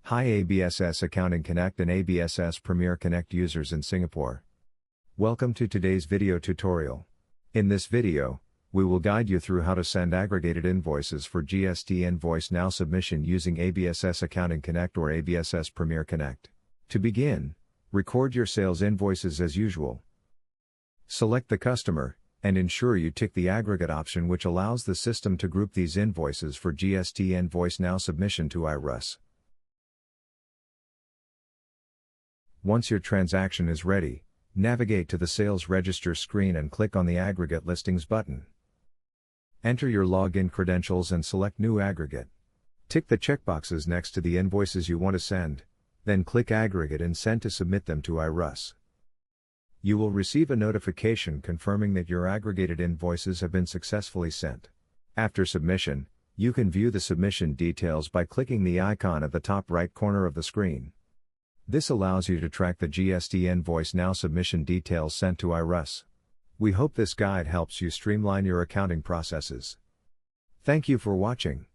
Hi ABSS Accounting Connect and ABSS Premier Connect users in Singapore. Welcome to today's video tutorial. In this video, we will guide you through how to send aggregated invoices for GST InvoiceNow submission using ABSS Accounting Connect or ABSS Premier Connect. To begin, record your sales invoices as usual. Select the customer, and ensure you tick the aggregate option, which allows the system to group these invoices for GST InvoiceNow submission to IRS. Once your transaction is ready, navigate to the Sales Register screen and click on the Aggregate Listings button. Enter your login credentials and select New Aggregate. Tick the checkboxes next to the invoices you want to send, then click Aggregate and Send to submit them to IRS. You will receive a notification confirming that your aggregated invoices have been successfully sent. After submission, you can view the submission details by clicking the icon at the top right corner of the screen. This allows you to track the GST InvoiceNow submission details sent to IRS. We hope this guide helps you streamline your accounting processes. Thank you for watching.